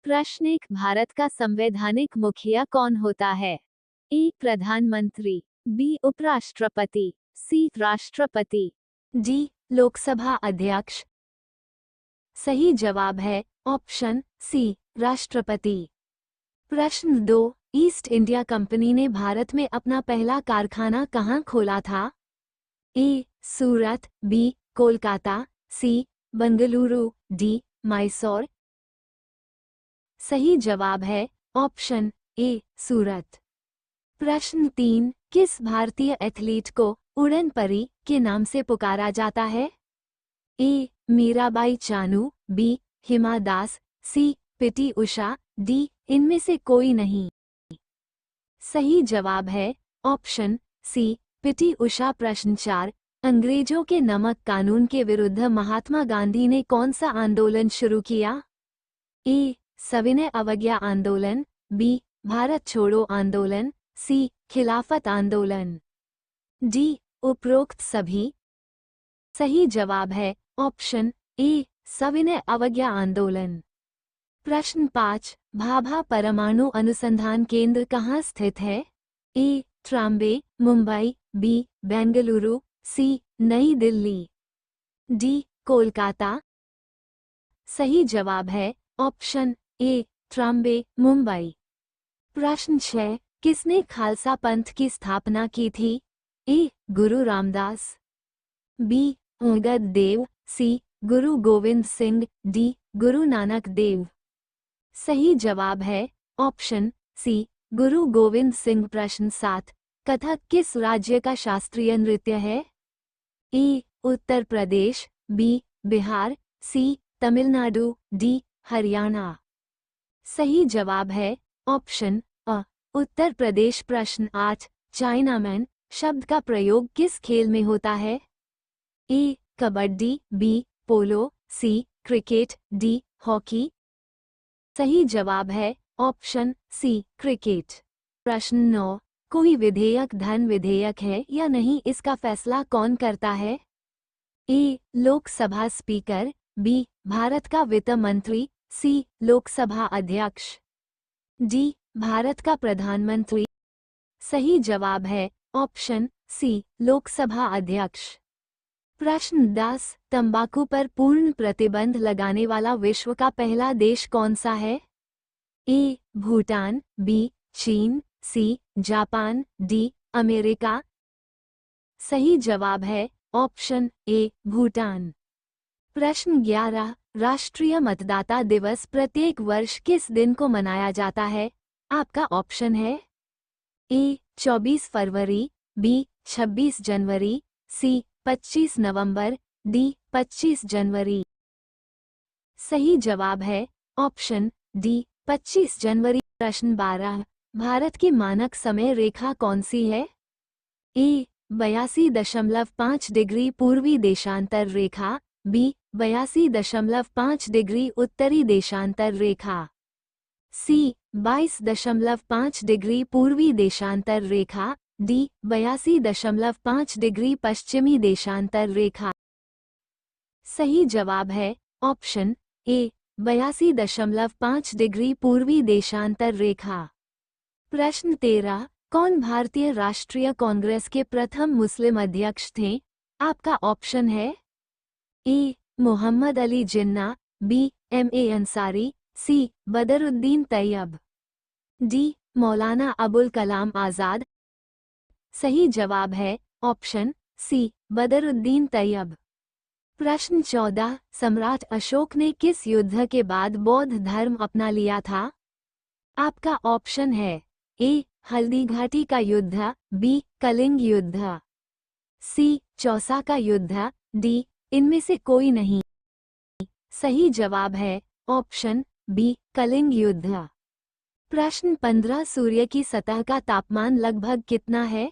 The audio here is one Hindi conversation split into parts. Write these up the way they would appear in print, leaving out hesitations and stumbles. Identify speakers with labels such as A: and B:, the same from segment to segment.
A: प्रश्न 1। भारत का संवैधानिक मुखिया कौन होता है? ए प्रधानमंत्री, बी उपराष्ट्रपति, सी राष्ट्रपति, डी लोकसभा अध्यक्ष। सही जवाब है ऑप्शन सी राष्ट्रपति। प्रश्न 2। ईस्ट इंडिया कंपनी ने भारत में अपना पहला कारखाना कहाँ खोला था? ए सूरत, बी कोलकाता, सी बंगलुरु, डी मैसूर। सही जवाब है ऑप्शन ए सूरत। प्रश्न 3। किस भारतीय एथलीट को उड़न परी के नाम से पुकारा जाता है? ए मीराबाई चानू, बी हिमा दास, सी पीटी उषा, डी इनमें से कोई नहीं। सही जवाब है ऑप्शन सी पीटी उषा। प्रश्न 4। अंग्रेजों के नमक कानून के विरुद्ध महात्मा गांधी ने कौन सा आंदोलन शुरू किया? ए सविनय अवज्ञा आंदोलन, बी भारत छोड़ो आंदोलन, सी खिलाफत आंदोलन, डी उपरोक्त सभी। सही जवाब है ऑप्शन ए सविनय अवज्ञा आंदोलन। प्रश्न 5। भाभा परमाणु अनुसंधान केंद्र कहाँ स्थित है? ए ट्राम्बे, मुंबई, बी बेंगलुरु, सी नई दिल्ली, डी कोलकाता। सही जवाब है ऑप्शन ए ट्राम्बे, मुंबई। प्रश्न 6। किसने खालसा पंथ की स्थापना की थी? ए गुरु रामदास, बी अंगद देव, सी गुरु गोविंद सिंह, डी गुरु नानक देव। सही जवाब है ऑप्शन सी गुरु गोविंद सिंह। प्रश्न 7। कथक किस राज्य का शास्त्रीय नृत्य है? ए उत्तर प्रदेश, बी बिहार, सी तमिलनाडु, डी हरियाणा। सही जवाब है ऑप्शन अ उत्तर प्रदेश। प्रश्न 8। चाइनामैन शब्द का प्रयोग किस खेल में होता है? ए कबड्डी, बी पोलो, सी क्रिकेट, डी हॉकी। सही जवाब है ऑप्शन सी क्रिकेट। प्रश्न 9। कोई विधेयक धन विधेयक है या नहीं, इसका फैसला कौन करता है? ए लोकसभा स्पीकर, बी भारत का वित्त मंत्री, सी लोकसभा अध्यक्ष, डी भारत का प्रधानमंत्री। सही जवाब है ऑप्शन सी लोकसभा अध्यक्ष। प्रश्न 10। तंबाकू पर पूर्ण प्रतिबंध लगाने वाला विश्व का पहला देश कौन सा है? ए भूटान, बी चीन, सी जापान, डी अमेरिका। सही जवाब है ऑप्शन ए भूटान। प्रश्न 11। राष्ट्रीय मतदाता दिवस प्रत्येक वर्ष किस दिन को मनाया जाता है? आपका ऑप्शन है ए 24 फरवरी, बी 26 जनवरी, सी 25 नवंबर, डी 25 जनवरी। सही जवाब है ऑप्शन डी 25 जनवरी। प्रश्न 12। भारत की मानक समय रेखा कौन सी है? ए 82.5 डिग्री पूर्वी देशांतर रेखा, बी 82.5 डिग्री उत्तरी देशांतर रेखा, सी 22.5 डिग्री पूर्वी देशांतर रेखा, डी 82.5 डिग्री पश्चिमी देशांतर रेखा। सही जवाब है ऑप्शन ए 82.5 डिग्री पूर्वी देशांतर रेखा। प्रश्न 13। कौन भारतीय राष्ट्रीय कांग्रेस के प्रथम मुस्लिम अध्यक्ष थे? आपका ऑप्शन है ए मोहम्मद अली जिन्ना, बी M.A. अंसारी, सी बदरुद्दीन तैयब, डी मौलाना अबुल कलाम आज़ाद। सही जवाब है ऑप्शन सी बदरुद्दीन तैयब। प्रश्न 14। सम्राट अशोक ने किस युद्ध के बाद बौद्ध धर्म अपना लिया था? आपका ऑप्शन है ए हल्दी घाटी का युद्ध, बी कलिंग युद्ध, सी चौसा का युद्ध, डी इनमें से कोई नहीं। सही जवाब है ऑप्शन बी कलिंग युद्ध। प्रश्न 15। सूर्य की सतह का तापमान लगभग कितना है?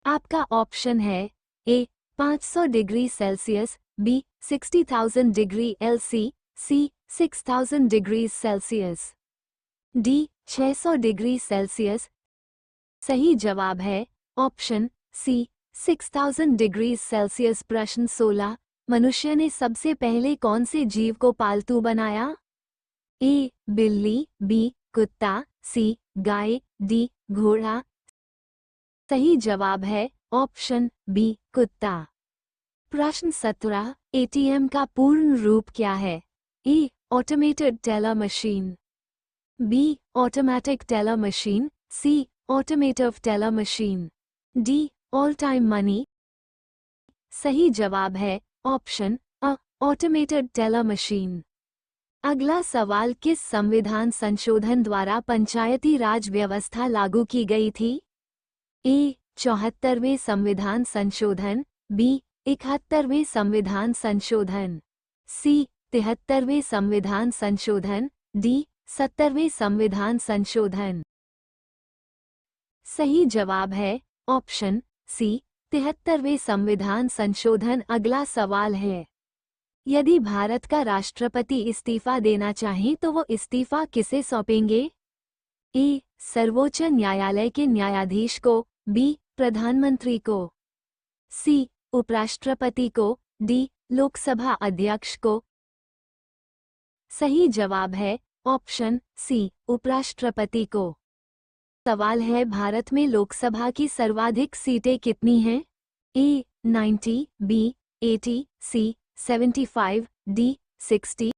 A: आपका ऑप्शन है A 500 degree Celsius, B 60,000 degree LC, C 6,000 degree Celsius, D 600 degree Celsius. सही जवाब है ऑप्शन सी 6,000 डिग्री सेल्सियस। प्रश्न 16। मनुष्य ने सबसे पहले कौन से जीव को पालतू बनाया? ए बिल्ली, बी कुत्ता, सी गाय, डी घोड़ा। सही जवाब है ऑप्शन बी कुत्ता। प्रश्न 17, एटीएम का पूर्ण रूप क्या है? A automated teller machine, B automatic teller machine, C automotive teller machine, D all time money. सही जवाब है option A automated teller machine. अगला सवाल, किस संविधान संशोधन द्वारा पंचायती राज व्यवस्था लागू की गई थी? ए 74वें संविधान संशोधन, बी 71वें संविधान संशोधन, सी 73वें संविधान संशोधन, डी 70वें संविधान संशोधन। सही जवाब है ऑप्शन सी 73वें संविधान संशोधन। अगला सवाल है, यदि भारत का राष्ट्रपति इस्तीफा देना चाहे तो वो इस्तीफा किसे सौंपेंगे? ए सर्वोच्च न्यायालय के न्यायाधीश को, बी प्रधानमंत्री को, सी उपराष्ट्रपति को, डी लोकसभा अध्यक्ष को। सही जवाब है ऑप्शन सी उपराष्ट्रपति को। सवाल है, भारत में लोकसभा की सर्वाधिक सीटें कितनी हैं? ए 90, बी 80, सी 75, डी 60।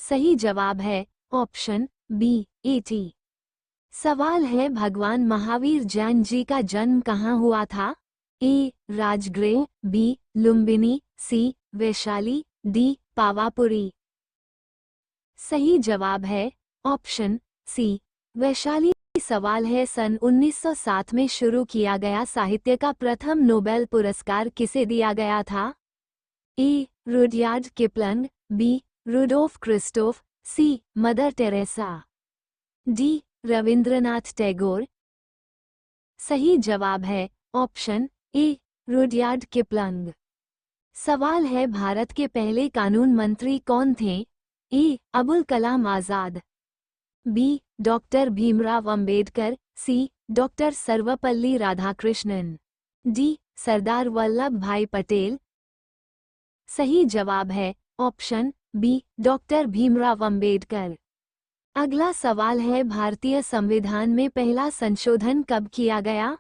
A: सही जवाब है ऑप्शन बी 80। सवाल है, भगवान महावीर जैन जी का जन्म कहाँ हुआ था? ए राजगृह, बी लुम्बिनी, सी वैशाली, डी पावापुरी। सही जवाब है ऑप्शन सी वैशाली। सवाल है, सन 1907 में शुरू किया गया साहित्य का प्रथम नोबेल पुरस्कार किसे दिया गया था? A Rudyard Kipling, B Rudolf Christoph, C Mother Teresa, D Rabindranath Tagore. सही जवाब है ऑप्शन ए रुडयार्ड किपलंग। सवाल है, भारत के पहले कानून मंत्री कौन थे? A Abul Kalam Azad, B doctor Bhimrao Ambedkar, C doctor Sarvepalli Radhakrishnan, D Sardar Vallabh Bhai Patel. सही जवाब है option B doctor Bhimrao Ambedkar. अगला सवाल है, भारतीय संविधान में पहला संशोधन कब किया गया?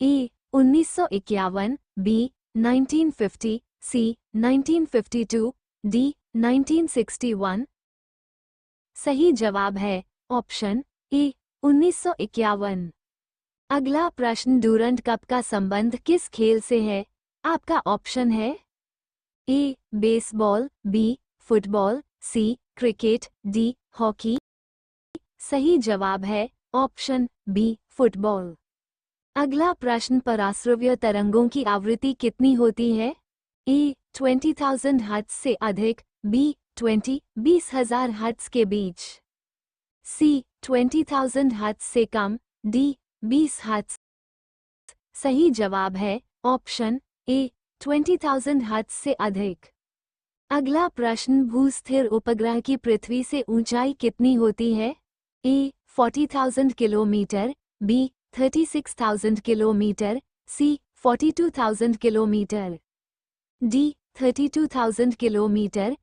A: ए 1951, बी 1950, सी 1952, डी 1961। सही जवाब है ऑप्शन ए 1951। अगला प्रश्न, डूरंड कप का संबंध किस खेल से है? आपका ऑप्शन है ए baseball, B football, C cricket, D hockey. सही जवाब है ऑप्शन बी फुटबॉल। अगला प्रश्न, पराश्रव्य तरंगों की आवृत्ति कितनी होती है? ए 20,000 हर्ट्ज से अधिक, बी 20,000 हर्ट्ज के बीच, सी 20,000 हर्ट्ज से कम, डी 20 हर्ट्ज। सही जवाब है ऑप्शन ए 20,000 हर्ट्ज से अधिक। अगला प्रश्न, भूस्थिर उपग्रह की पृथ्वी से ऊंचाई कितनी होती है? ए 40,000 किलोमीटर, बी 36,000 किलोमीटर, सी 42,000 किलोमीटर, डी 32,000 किलोमीटर।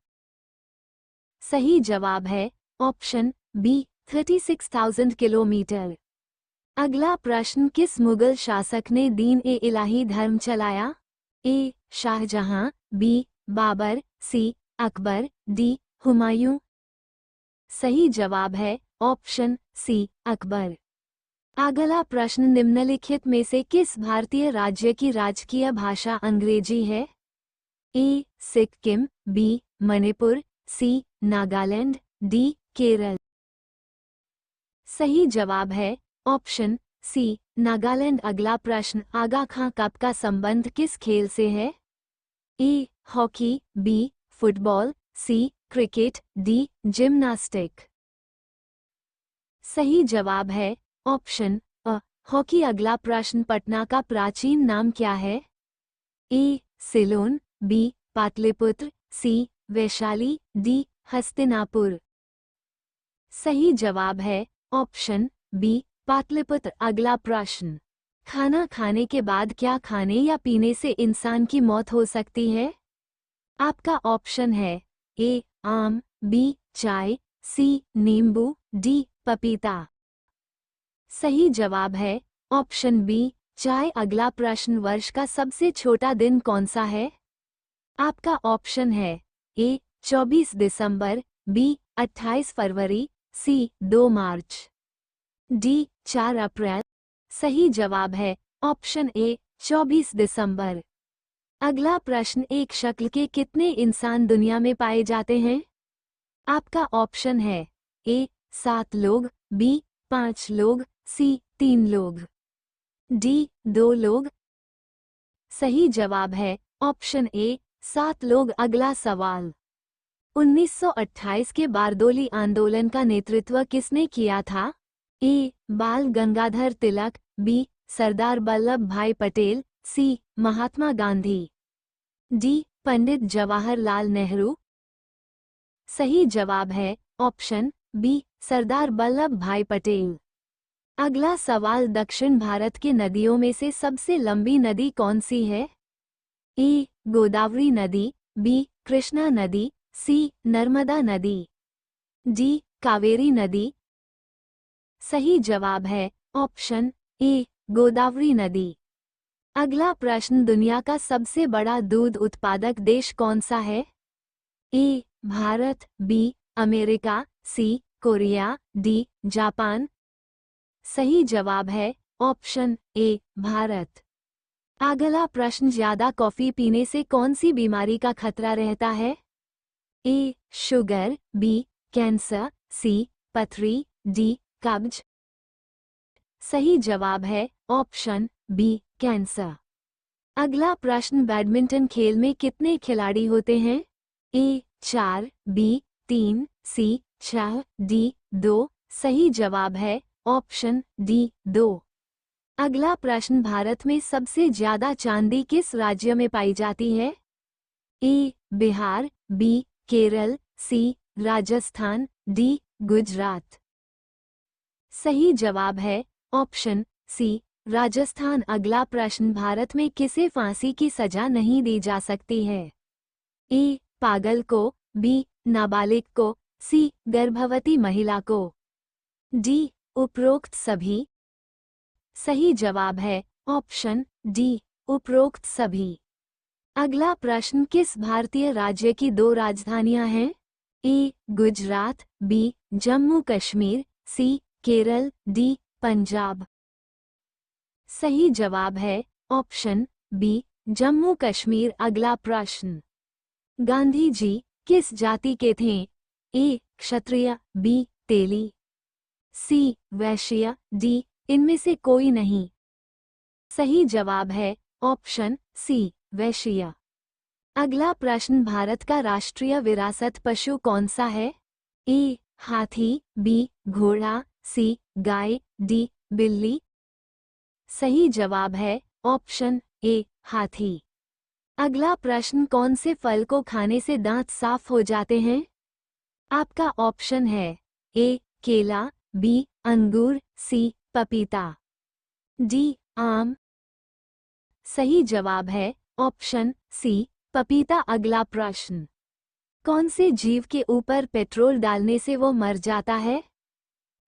A: सही जवाब है ऑप्शन बी 36,000 किलोमीटर। अगला प्रश्न, किस मुगल शासक ने दीन ए इलाही धर्म चलाया? ए शाहजहां, बी बाबर, सी अकबर, डी हुमायूं। सही जवाब है ऑप्शन सी अकबर। अगला प्रश्न, निम्नलिखित में से किस भारतीय राज्य की राजकीय भाषा अंग्रेजी है? ए सिक्किम, बी मणिपुर, सी नागालैंड, डी केरल। सही जवाब है ऑप्शन सी नागालैंड। अगला प्रश्न, आगा खां कप का संबंध किस खेल से है? A hockey, B football, C cricket, D gymnastic. सही जवाब है ऑप्शन अ हॉकी। अगला प्रश्न, पटना का प्राचीन नाम क्या है? ए सिलोन, बी पाटलिपुत्र, सी वैशाली, डी हस्तिनापुर। सही जवाब है ऑप्शन बी पाटलिपुत्र। अगला प्रश्न, खाना खाने के बाद क्या खाने या पीने से इंसान की मौत हो सकती है? आपका ऑप्शन है ए आम, बी चाय, सी नींबू, डी पपीता। सही जवाब है ऑप्शन बी चाय। अगला प्रश्न, वर्ष का सबसे छोटा दिन कौन सा है? आपका ऑप्शन है ए 24 दिसंबर, बी 28 फरवरी, सी 2 मार्च, डी 4 अप्रैल। सही जवाब है ऑप्शन ए 24 दिसंबर। अगला प्रश्न, एक शक्ल के कितने इंसान दुनिया में पाए जाते हैं? आपका ऑप्शन है ए 7 लोग, बी 5 लोग, सी 3 लोग, डी 2 लोग। सही जवाब है ऑप्शन ए 7 लोग। अगला सवाल, 1928 के बारदोली आंदोलन का नेतृत्व किसने किया था? ए बाल गंगाधर तिलक, बी सरदार वल्लभ भाई पटेल, सी महात्मा गांधी, डी पंडित जवाहरलाल नेहरू। सही जवाब है ऑप्शन बी सरदार वल्लभ भाई पटेल। अगला सवाल, दक्षिण भारत के नदियों में से सबसे लंबी नदी कौन सी है? ए गोदावरी नदी, बी कृष्णा नदी, सी नर्मदा नदी, डी कावेरी नदी। सही जवाब है ऑप्शन ए गोदावरी नदी। अगला प्रश्न, दुनिया का सबसे बड़ा दूध उत्पादक देश कौन सा है? ए भारत, बी अमेरिका, सी कोरिया, डी जापान। सही जवाब है ऑप्शन ए भारत। अगला प्रश्न, ज्यादा कॉफी पीने से कौन सी बीमारी का खतरा रहता है? ए शुगर, बी कैंसर, सी पथरी, डी कब्ज। सही जवाब है ऑप्शन बी कैंसर। अगला प्रश्न, बैडमिंटन खेल में कितने खिलाड़ी होते हैं? ए 4, बी 3, सी 6, डी 2। सही जवाब है ऑप्शन डी 2। अगला प्रश्न, भारत में सबसे ज्यादा चांदी किस राज्य में पाई जाती है? ए बिहार, बी केरल, सी राजस्थान, डी गुजरात। सही जवाब है ऑप्शन सी राजस्थान। अगला प्रश्न, भारत में किसे फांसी की सजा नहीं दी जा सकती है? ए पागल को, बी नाबालिग को, सी गर्भवती महिला को, डी उपरोक्त सभी। सही जवाब है ऑप्शन डी उपरोक्त सभी। अगला प्रश्न, किस भारतीय राज्य की 2 राजधानियां हैं? ए गुजरात, बी जम्मू कश्मीर, सी केरल, डी पंजाब। सही जवाब है ऑप्शन बी जम्मू कश्मीर। अगला प्रश्न, गांधी जी किस जाति के थे? ए क्षत्रिय, बी तेली, सी वैश्य, डी इनमें से कोई नहीं। सही जवाब है ऑप्शन सी वैश्य। अगला प्रश्न, भारत का राष्ट्रीय विरासत पशु कौन सा है? ए हाथी, बी घोड़ा, सी गाय, डी बिल्ली। सही जवाब है ऑप्शन ए हाथी। अगला प्रश्न, कौन से फल को खाने से दांत साफ हो जाते हैं? आपका ऑप्शन है ए केला, बी अंगूर, सी पपीता, डी आम। सही जवाब है ऑप्शन सी पपीता। अगला प्रश्न, कौन से जीव के ऊपर पेट्रोल डालने से वो मर जाता है?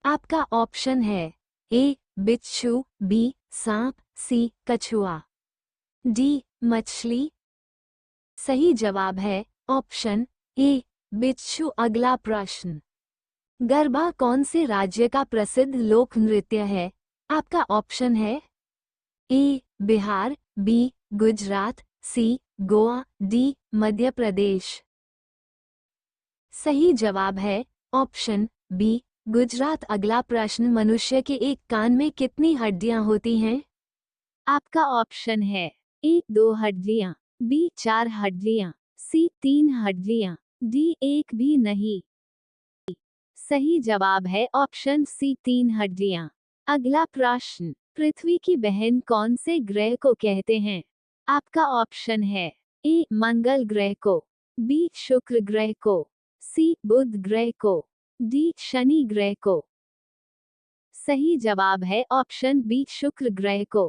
A: आपका ऑप्शन है ए बिच्छू, बी सांप, सी कछुआ, डी मछली। सही जवाब है ऑप्शन ए बिच्छू। अगला प्रश्न, गरबा कौन से राज्य का प्रसिद्ध लोक नृत्य है? आपका ऑप्शन है ए बिहार, बी गुजरात, सी गोवा, डी मध्य प्रदेश। सही जवाब है ऑप्शन बी गुजरात। अगला प्रश्न, मनुष्य के एक कान में कितनी हड्डियां होती हैं? आपका ऑप्शन है ए 2 हड्डियां, बी 4 हड्डियां, सी 3 हड्डियां, डी एक भी नहीं। सही जवाब है ऑप्शन सी 3 हड्डियां। अगला प्रश्न, पृथ्वी की बहन कौन से ग्रह को कहते हैं? आपका ऑप्शन है ए मंगल ग्रह को, बी शुक्र ग्रह को, सी बुध ग्रह को, डी शनि ग्रह को। सही जवाब है ऑप्शन बी शुक्र ग्रह को।